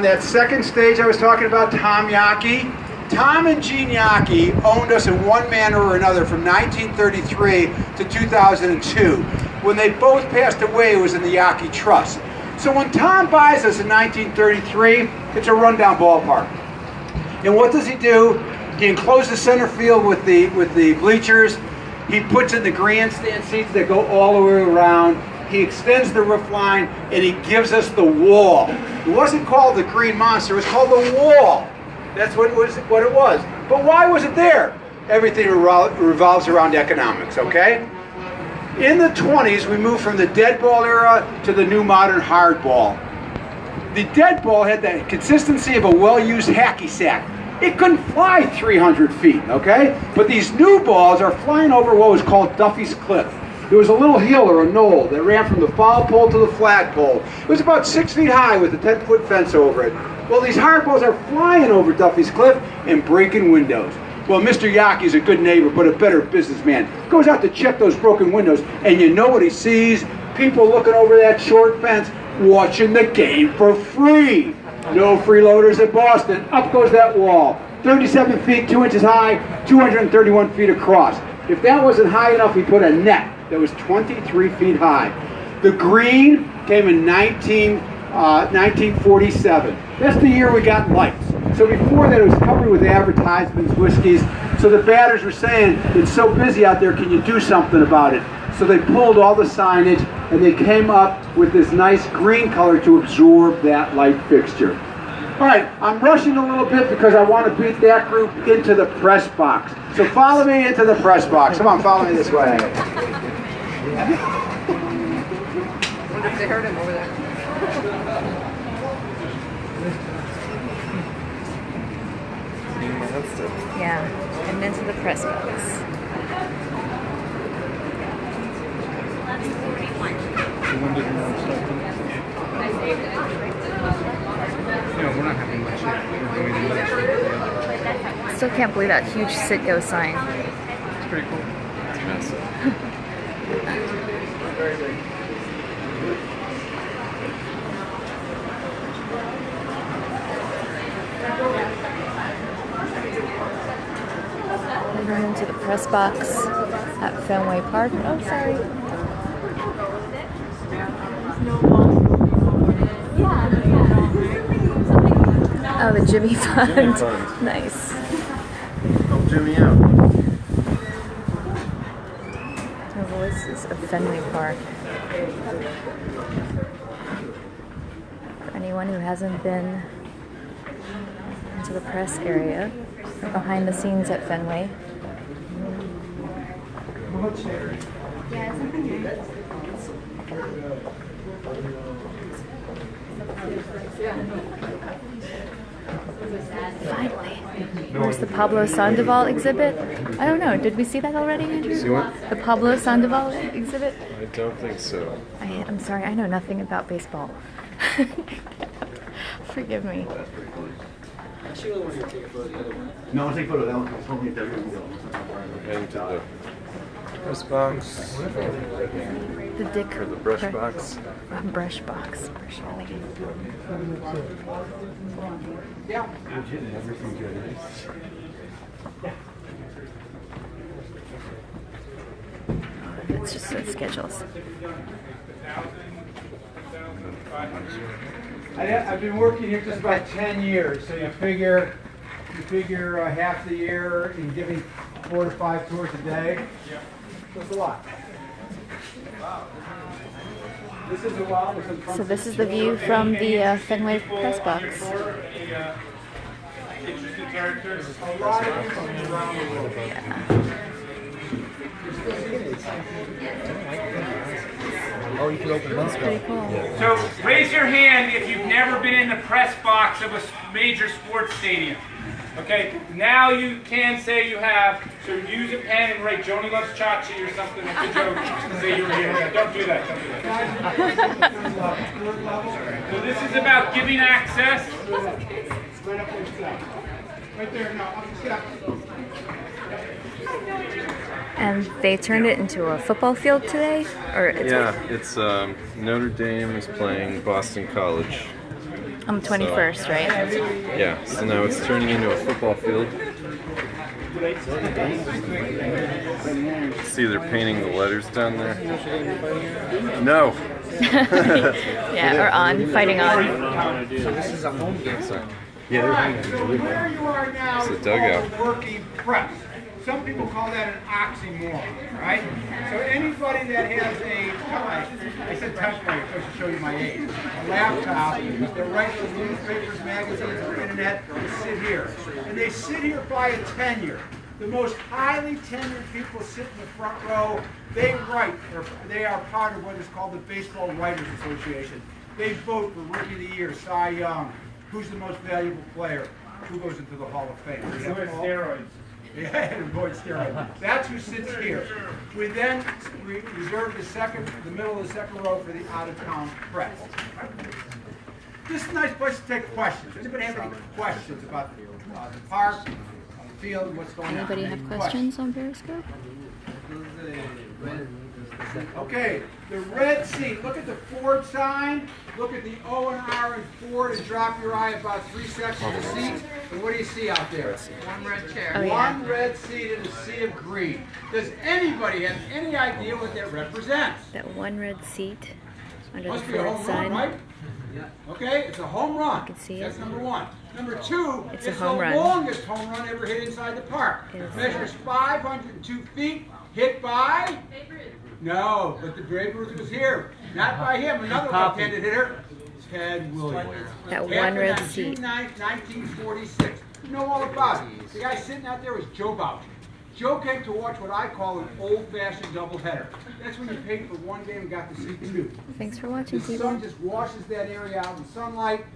On that second stage I was talking about, Tom Yawkey. Tom and Gene Yawkey owned us in one manner or another from 1933 to 2002. When they both passed away, it was in the Yawkey Trust. So when Tom buys us in 1933, it's a rundown ballpark. And what does he do? He encloses center field with the bleachers. He puts in the grandstand seats that go all the way around. He extends the roof line, and he gives us the wall. It wasn't called the Green Monster, it was called the wall. That's what it was. But why was it there? Everything revolves around economics, okay? In the 20s, we moved from the dead ball era to the new modern hard ball. The dead ball had the consistency of a well-used hacky sack. It couldn't fly 300 feet, okay? But these new balls are flying over what was called Duffy's Cliff. There was a little hill or a knoll that ran from the foul pole to the flag pole. It was about 6 feet high with a 10-foot fence over it. Well, these hard balls are flying over Duffy's Cliff and breaking windows. Well, Mr. Yawkey is a good neighbor, but a better businessman. Goes out to check those broken windows, and you know what he sees? People looking over that short fence, watching the game for free. No freeloaders at Boston. Up goes that wall. 37 feet, 2 inches high, 231 feet across. If that wasn't high enough, he put a net that was 23 feet high. The green came in 1947. That's the year we got lights. So before that, it was covered with advertisements, whiskeys. So the batters were saying, it's so busy out there, can you do something about it? So they pulled all the signage, and they came up with this nice green color to absorb that light fixture. All right, I'm rushing a little bit because I want to beat that group into the press box. So follow me into the press box. Come on, follow me this way. I wonder if they heard him over there. Yeah, and into the press box. We're not having much yet. Still can't believe that huge sit-go sign. It's pretty cool. It's massive. We're going into the press box at Fenway Park. Oh, sorry. Oh, the Jimmy Fund. Nice. Help Jimmy out. The voices of Fenway Park. For anyone who hasn't been into the press area, or behind the scenes at Fenway. Finally. Where's the Pablo Sandoval exhibit? I don't know. Did we see that already, Andrew? See what? The Pablo Sandoval exhibit? I don't think so. I'm sorry. I know nothing about baseball. Forgive me. No, I'll take a photo of that one. Heading to the press box. The Dick. Or the brush box. Brush box. Brush. Yeah. It's just the schedules. I've been working here just about 10 years, so you figure half the year and giving 4 to 5 tours a day. That's a lot. This is a while. So this is the view from the Fenway press box. Interesting characters. Oh, you can open That's pretty cool. So raise your hand if you've never been in the press box of a major sports stadium. Okay, now you can say you have. So use a pen and write Joni Loves Chachi or something. That's a joke. Say you were here. Don't do that. Don't do that. So this is about giving access. Right there. No, up the steps. And they turned it into a football field today? Or it's Notre Dame is playing Boston College. On the 21st, right? Yeah, so now it's turning into a football field. See, they're painting the letters down there. No! Yeah, or on, fighting on. This is a home game, sir. All right, so where you are now It's a is dugout. called a working press. Some people call that an oxymoron, right? So anybody that has I said typewriter, supposed to show you my age, a laptop, that writes the newspapers, magazines, or internet, they sit here. And they sit here by a tenure. The most highly tenured people sit in the front row. They write, they are part of what is called the Baseball Writers Association. They vote for Rookie of the Year, Cy Young, who's the most valuable player, who goes into the Hall of Fame. Steroids. Yeah, and avoid steroids. That's who sits here. We then reserve the middle of the second row for the out-of-town press. This is a nice place to take questions. Anybody have any questions about the park, the field, and what's going on? Anybody have questions on Periscope? Okay, the red seat. Look at the Ford sign. Look at the O and R in Ford and drop your eye about 3 seconds of the seat. And what do you see out there? One red chair. Oh, yeah. One red seat in a sea of green. Does anybody have any idea what that represents? That one red seat under the Must be a Ford home run, sign. right? Okay, it's a home run. You can see That's it. number one. Number two, It's it's a home the run. longest home run ever hit inside the park. Is Measures 502 feet, hit by? No, but the Babe Ruth was here. Not by him, another left-handed hitter, Ted Williams. That one Happened red on seat. June 9th, 1946. You know all about it. The guy sitting out there was Joe Boucher. Joe came to watch what I call an old-fashioned doubleheader. That's when you paid for one game and got to see two. Thanks for watching, The people. sun just washes that area out in sunlight.